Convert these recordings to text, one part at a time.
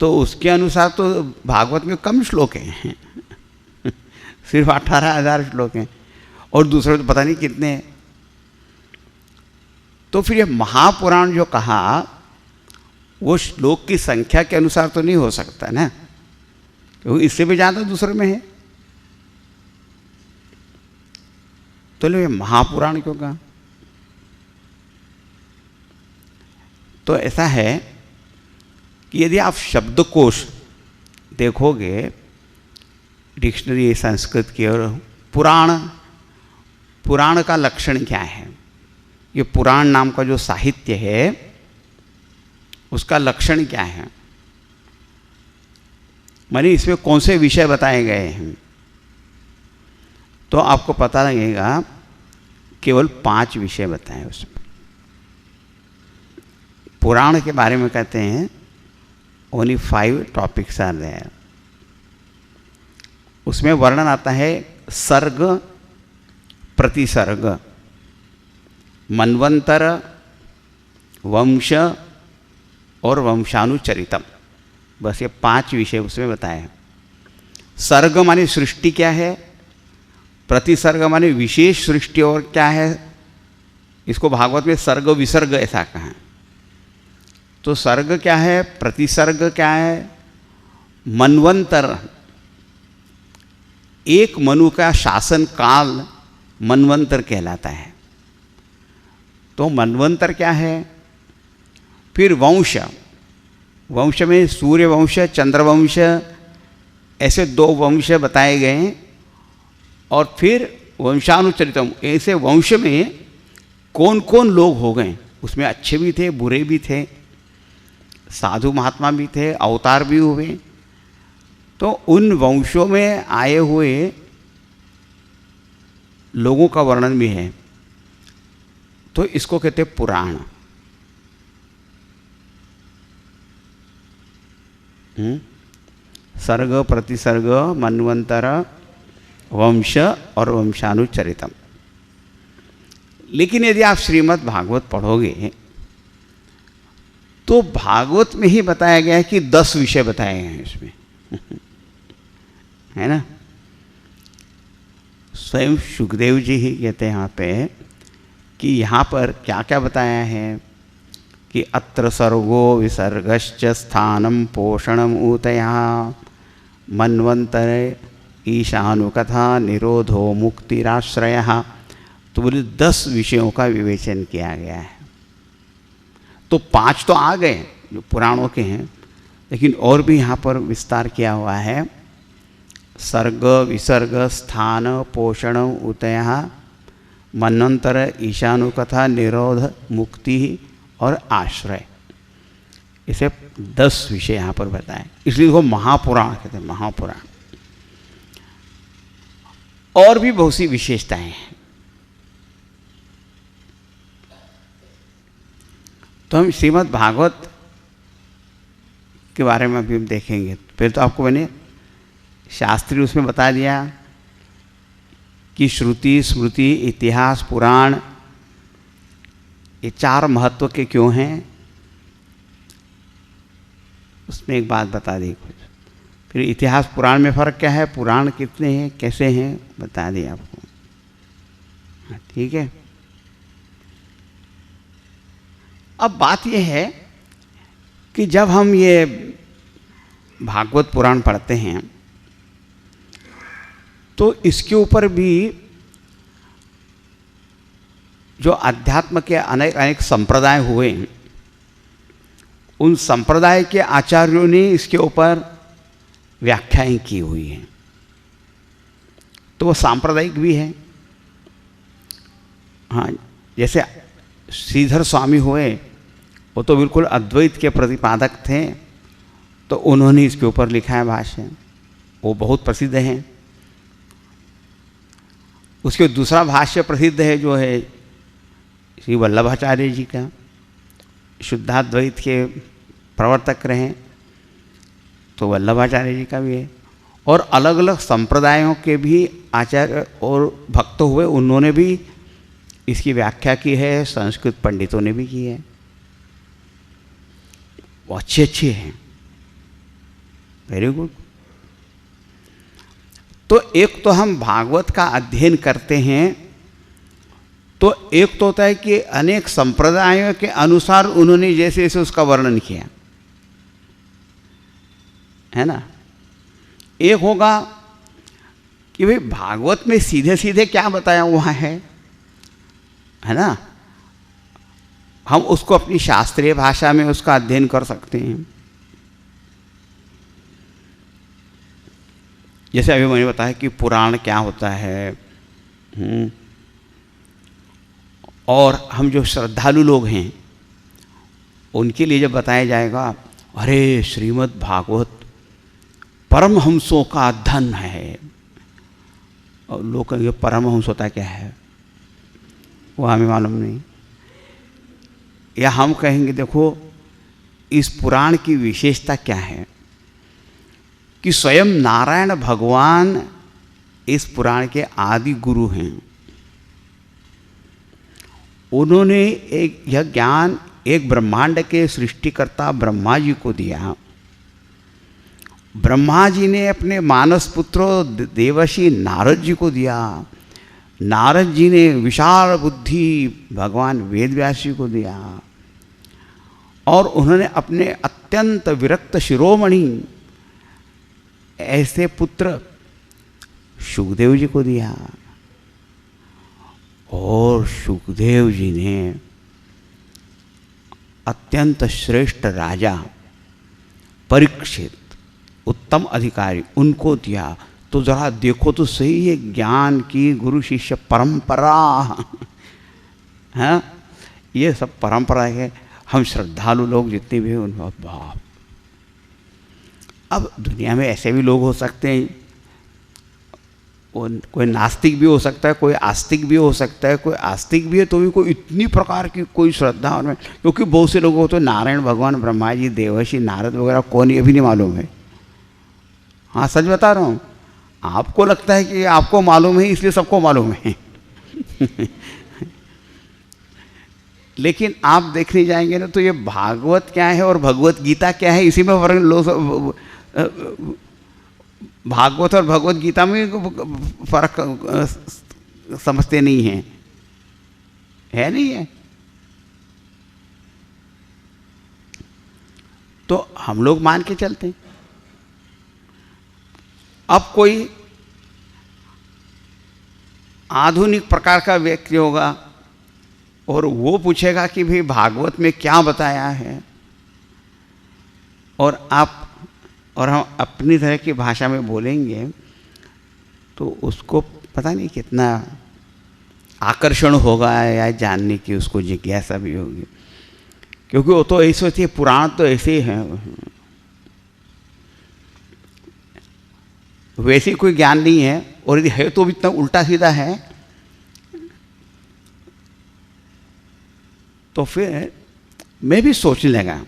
तो उसके अनुसार तो भागवत में कम श्लोक हैं सिर्फ 18,000 श्लोक हैं, और दूसरे तो पता नहीं कितने हैं। तो फिर ये महापुराण जो कहा वो श्लोक की संख्या के अनुसार तो नहीं हो सकता ना, क्योंकि इससे भी ज़्यादा दूसरे में है। तो ये महापुराण क्यों कहा? तो ऐसा है कि यदि आप शब्दकोश देखोगे, डिक्शनरी संस्कृत की, और पुराण का लक्षण क्या है, ये पुराण नाम का जो साहित्य है उसका लक्षण क्या है, माने इसमें कौन से विषय बताए गए हैं, तो आपको पता लगेगा केवल 5 विषय बताए उसमें। पुराण के बारे में कहते हैं ओनली 5 टॉपिक्स आर देयर। उसमें वर्णन आता है सर्ग, प्रतिसर्ग, मन्वंतर, वंश और वंशानुचरितम, बस ये 5 विषय उसमें बताए हैं। सर्ग माने सृष्टि क्या है, प्रतिसर्ग माने विशेष सृष्टि और क्या है, इसको भागवत में सर्ग विसर्ग ऐसा कहा है। तो सर्ग क्या है, प्रतिसर्ग क्या है, मन्वंतर, एक मनु का शासन काल मन्वंतर कहलाता है, तो मन्वंतर क्या है। फिर वंश, वंश में सूर्य वंश, चंद्रवंश, ऐसे 2 वंश बताए गए हैं। और फिर वंशानुचरितम, ऐसे वंश में कौन कौन लोग हो गए, उसमें अच्छे भी थे, बुरे भी थे, साधु महात्मा भी थे, अवतार भी हुए। तो उन वंशों में आए हुए लोगों का वर्णन भी है, तो इसको कहते हैं पुराण। सर्ग, प्रतिसर्ग, मन्वंतर, वंश और वंशानुचरितम। लेकिन यदि आप श्रीमद् भागवत पढ़ोगे तो भागवत में ही बताया गया है कि 10 विषय बताए गए हैं इसमें है ना। स्वयं सुखदेव जी ही कहते हैं यहाँ पे कि यहाँ पर क्या क्या बताया है कि अत्र सर्गो विसर्गश्च स्थानम पोषणम ऊतयः मन्वंतरे ईशानुकथा निरोधो मुक्तिराश्रयः। तो बोले 10 विषयों का विवेचन किया गया है। तो 5 तो आ गए जो पुराणों के हैं, लेकिन और भी यहाँ पर विस्तार किया हुआ है। सर्ग, विसर्ग, स्थान, पोषण, उतयः, मन्वंतर, ईशानुकथा, निरोध, मुक्ति और आश्रय, इसे 10 विषय यहाँ पर बताएं, इसलिए वो महापुराण कहते हैं, महापुराण। और भी बहुत सी विशेषताएं हैं। तो हम श्रीमद् भागवत के बारे में अभी देखेंगे। फिर तो आपको मैंने शास्त्री उसमें बता दिया कि श्रुति, स्मृति, इतिहास, पुराण, ये 4 महत्व के क्यों हैं, उसमें एक बात बता दी कुछ। फिर इतिहास पुराण में फ़र्क क्या है, पुराण कितने हैं, कैसे हैं, बता दी आपको। ठीक है। अब बात यह है कि जब हम ये भागवत पुराण पढ़ते हैं तो इसके ऊपर भी जो अध्यात्म के अनेक अनेक संप्रदाय हुए, उन संप्रदाय के आचार्यों ने इसके ऊपर व्याख्याएं की हुई हैं। तो वो सांप्रदायिक भी है। हाँ, जैसे श्रीधर स्वामी हुए, वो तो बिल्कुल अद्वैत के प्रतिपादक थे, तो उन्होंने इसके ऊपर लिखा है भाष्य, वो बहुत प्रसिद्ध हैं। उसके दूसरा भाष्य प्रसिद्ध है जो है श्री वल्लभाचार्य जी का, शुद्धाद्वैत के प्रवर्तक रहे, तो वल्लभाचार्य जी का भी है। और अलग अलग संप्रदायों के भी आचार्य और भक्त हुए, उन्होंने भी इसकी व्याख्या की है, संस्कृत पंडितों ने भी की है, वो अच्छे अच्छे हैं। Very good. तो एक तो हम भागवत का अध्ययन करते हैं, तो एक तो होता है कि अनेक संप्रदायों के अनुसार उन्होंने जैसे जैसे उसका वर्णन किया है ना। एक होगा कि भाई भागवत में सीधे सीधे क्या बताया हुआ है ना, हम उसको अपनी शास्त्रीय भाषा में उसका अध्ययन कर सकते हैं। जैसे अभी मैंने बताया कि पुराण क्या होता है, और हम जो श्रद्धालु लोग हैं उनके लिए जब बताया जाएगा, अरे श्रीमद् भागवत परमहंसों का धन है, और लोग कहेंगे परमहंस होता क्या है, वो हमें मालूम नहीं। या हम कहेंगे देखो इस पुराण की विशेषता क्या है कि स्वयं नारायण भगवान इस पुराण के आदि गुरु हैं। उन्होंने यह ज्ञान एक ब्रह्मांड के सृष्टिकर्ता ब्रह्मा जी को दिया। ब्रह्मा जी ने अपने मानस पुत्र देवर्षि नारद जी को दिया। नारद जी ने विशाल बुद्धि भगवान वेदव्यास जी को दिया, और उन्होंने अपने अत्यंत विरक्त शिरोमणि ऐसे पुत्र सुखदेव जी को दिया। और सुखदेव जी ने अत्यंत श्रेष्ठ राजा परीक्षित, उत्तम अधिकारी, उनको दिया। तो जरा देखो तो सही, ये ज्ञान की गुरु शिष्य परंपरा है, ये सब परंपरा है। हम श्रद्धालु लोग जितने भी हैं उनको बाप। अब दुनिया में ऐसे भी लोग हो सकते हैं, कोई नास्तिक भी हो सकता है, कोई आस्तिक भी हो सकता है। कोई आस्तिक भी है तो भी कोई इतनी प्रकार की कोई श्रद्धा उनमें, क्योंकि बहुत से लोगों को तो नारायण भगवान, ब्रह्मा जी, देवर्षि नारद वगैरह कौन ये भी नहीं मालूम है। हाँ सच बता रहा हूँ, आपको लगता है कि आपको मालूम है इसलिए सबको मालूम है लेकिन आप देखने जाएंगे ना तो ये भागवत क्या है और भगवत गीता क्या है, इसी में फर्क। लोग भागवत और भगवत गीता में फर्क समझते नहीं हैं, है नहीं है। तो हम लोग मान के चलते हैं। अब कोई आधुनिक प्रकार का व्यक्ति होगा और वो पूछेगा कि भाई भागवत में क्या बताया है, और हम अपनी तरह की भाषा में बोलेंगे तो उसको पता नहीं कितना आकर्षण होगा या जानने की उसको जिज्ञासा भी होगी, क्योंकि वो तो ऐसे होती है, पुराण तो ऐसे ही हैं, वैसे कोई ज्ञान नहीं है, और यदि है तो भी इतना उल्टा सीधा है। तो फिर मैं भी सोचने लगा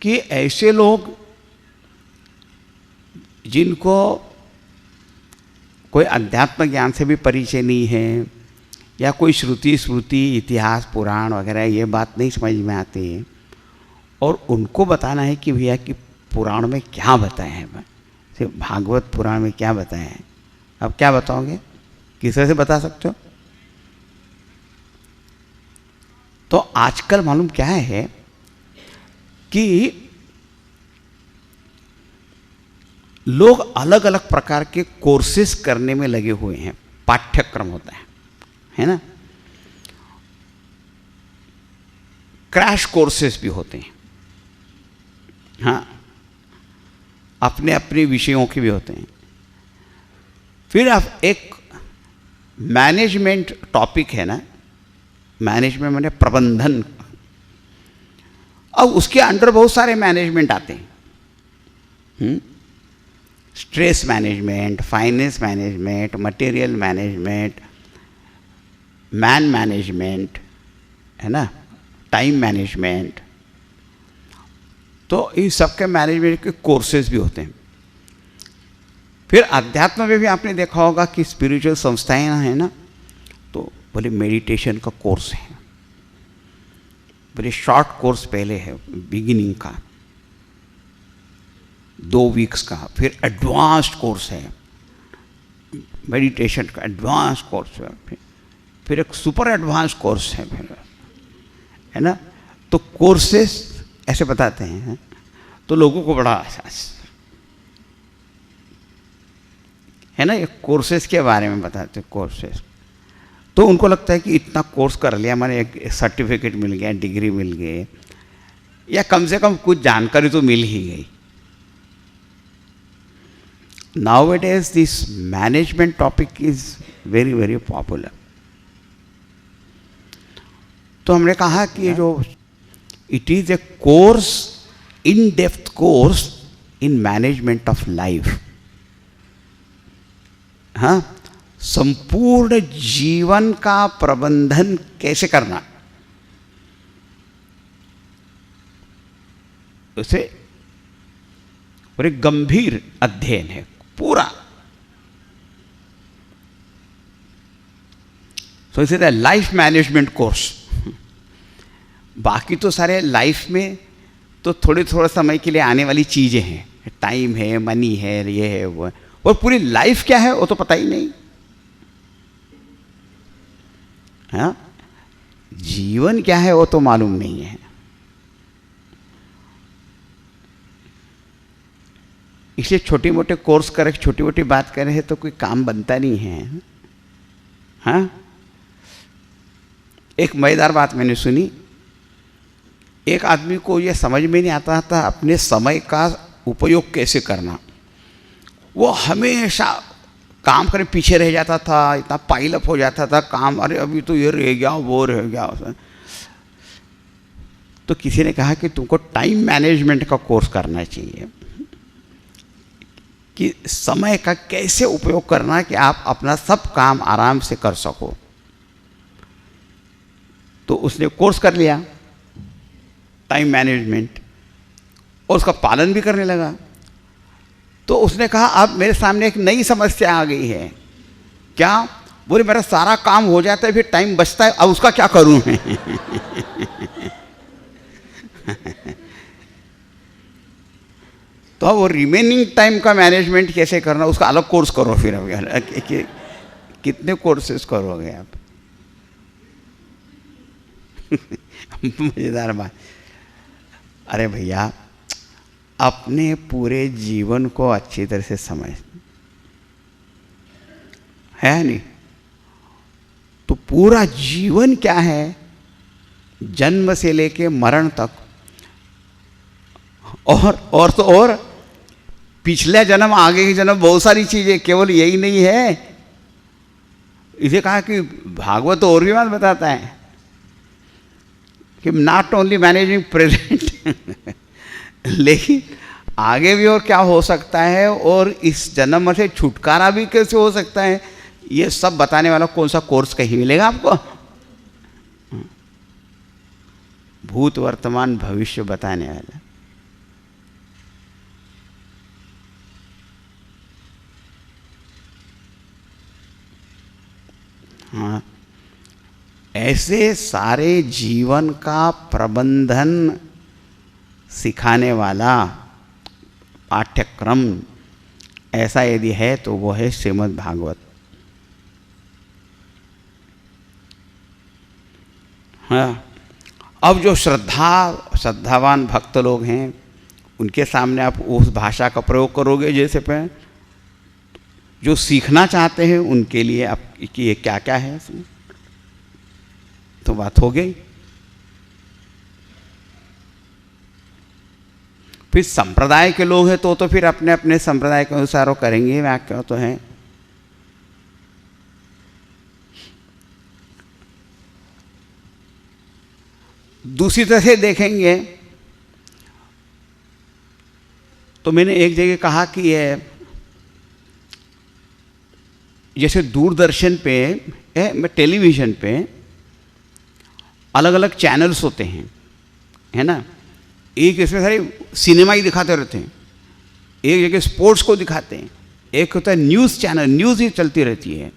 कि ऐसे लोग जिनको कोई अध्यात्म ज्ञान से भी परिचय नहीं है, या कोई श्रुति स्मृति इतिहास पुराण वगैरह ये बात नहीं समझ में आती है, और उनको बताना है कि भैया कि पुराण में क्या बताया है, सिर्फ भागवत पुराण में क्या बताया है। अब क्या बताओगे, किस तरह से बता सकते हो। तो आजकल मालूम क्या है कि लोग अलग अलग प्रकार के कोर्सेस करने में लगे हुए हैं, पाठ्यक्रम होता है ना। क्रैश कोर्सेस भी होते हैं, हाँ, अपने अपने विषयों के भी होते हैं। फिर आप एक मैनेजमेंट टॉपिक है ना, मैनेजमेंट माने प्रबंधन। अब उसके अंडर बहुत सारे मैनेजमेंट आते हैं, stress management, finance management, material management, man management, है ना, टाइम मैनेजमेंट। तो इन सबके मैनेजमेंट के कोर्सेज भी होते हैं। फिर अध्यात्म में भी आपने देखा होगा कि स्पिरिचुअल संस्थाएं हैं ना, तो बोले मेडिटेशन का कोर्स है, बोले शॉर्ट कोर्स पहले है बिगिनिंग का, 2 वीक्स का, फिर एडवांस्ड कोर्स है मेडिटेशन का, एडवांस कोर्स है, फिर एक सुपर एडवांस कोर्स है, फिर है ना। तो कोर्सेस ऐसे बताते हैं तो लोगों को बड़ा है ना, ये कोर्सेस के बारे में बताते हैं कोर्सेस। तो उनको लगता है कि इतना कोर्स कर लिया, मैंने एक सर्टिफिकेट मिल गया, डिग्री मिल गई, या कम से कम कुछ जानकारी तो मिल ही गई। Nowadays this management topic is very very popular। तो हमने कहा कि जो it is a course, in depth course in management of life. हाँ, संपूर्ण जीवन का प्रबंधन कैसे करना, उसे और एक गंभीर अध्ययन है पूरा। सो इसे द लाइफ मैनेजमेंट कोर्स। बाकी तो सारे लाइफ में तो थोड़े समय के लिए आने वाली चीजें हैं, टाइम है, मनी है, ये है, वो है, और पूरी लाइफ क्या है वो तो पता ही नहीं। हाँ, जीवन क्या है वो तो मालूम नहीं है। इसलिए छोटी मोटे कोर्स करे, छोटी मोटी बात करे तो कोई काम बनता नहीं है। हाँ, एक मजेदार बात मैंने सुनी। एक आदमी को यह समझ में नहीं आता था अपने समय का उपयोग कैसे करना। वो हमेशा काम करे पीछे रह जाता था, इतना पाइल अप हो जाता था काम, अरे अभी तो ये रह गया, वो रह गया। तो किसी ने कहा कि तुमको टाइम मैनेजमेंट का कोर्स करना चाहिए, कि समय का कैसे उपयोग करना कि आप अपना सब काम आराम से कर सको। तो उसने कोर्स कर लिया टाइम मैनेजमेंट, और उसका पालन भी करने लगा। तो उसने कहा अब मेरे सामने एक नई समस्या आ गई है। क्या? बोले मेरा सारा काम हो जाता है, फिर टाइम बचता है, अब उसका क्या करूं मैं? तो अब वो रिमेनिंग टाइम का मैनेजमेंट कैसे करना, उसका अलग कोर्स करो। फिर अब कितने कोर्सेस करोगे आप? मजेदार बात। अरे भैया, अपने पूरे जीवन को अच्छी तरह से समझ, है नहीं? तो पूरा जीवन क्या है, जन्म से लेके मरण तक, और तो और पिछले जन्म, आगे के जन्म, बहुत सारी चीजें, केवल यही नहीं है। इसे कहा कि भागवत और भी बात बताता है कि नॉट ओनली मैनेजिंग प्रेजेंट, लेकिन आगे भी और क्या हो सकता है, और इस जन्म से छुटकारा भी कैसे हो सकता है, ये सब बताने वाला कौन सा कोर्स कहीं मिलेगा आपको? भूत, वर्तमान, भविष्य बताने वाला। हाँ, ऐसे सारे जीवन का प्रबंधन सिखाने वाला पाठ्यक्रम ऐसा यदि है तो वो है श्रीमद् भागवत। हाँ, अब जो श्रद्धावान भक्त लोग हैं उनके सामने आप उस भाषा का प्रयोग करोगे जैसे पे, जो सीखना चाहते हैं उनके लिए आप कि ये क्या क्या है इसमें, तो बात हो गई। फिर संप्रदाय के लोग हैं तो फिर अपने अपने संप्रदाय के अनुसार वो करेंगे, वाक्य तो है। दूसरी तरह से देखेंगे तो मैंने एक जगह कहा कि ये जैसे दूरदर्शन पे, टेलीविज़न पे अलग अलग चैनल्स होते हैं, है ना। एक इसमें सारे सिनेमा ही दिखाते रहते हैं, एक जगह स्पोर्ट्स को दिखाते हैं, एक होता है न्यूज़ चैनल, न्यूज़ ही चलती रहती है।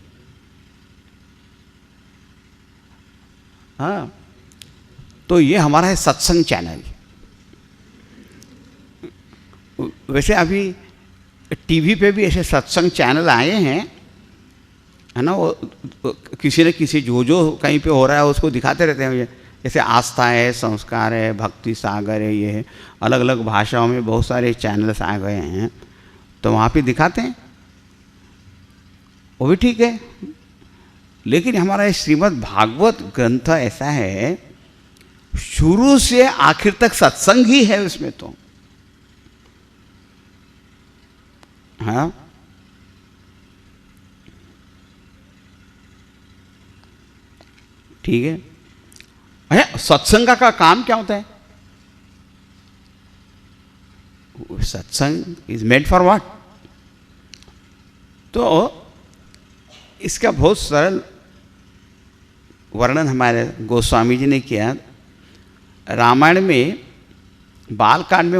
हाँ, तो ये हमारा है सत्संग चैनल। वैसे अभी टीवी पे भी ऐसे सत्संग चैनल आए हैं, है ना, वो किसी न किसी जो कहीं पे हो रहा है उसको दिखाते रहते हैं। जैसे आस्था है, संस्कार है, भक्ति सागर है, ये है, अलग अलग भाषाओं में बहुत सारे चैनल्स आ गए हैं, तो वहाँ पे दिखाते हैं, वो भी ठीक है। लेकिन हमारा ये श्रीमद् भागवत ग्रंथ ऐसा है, शुरू से आखिर तक सत्संग ही है उसमें तो, हाँ। ठीक है। अरे सत्संग का काम क्या होता है? सत्संग इज मेड फॉर व्हाट? तो इसका बहुत सरल वर्णन हमारे गोस्वामी जी ने किया। रामायण में बालकांड में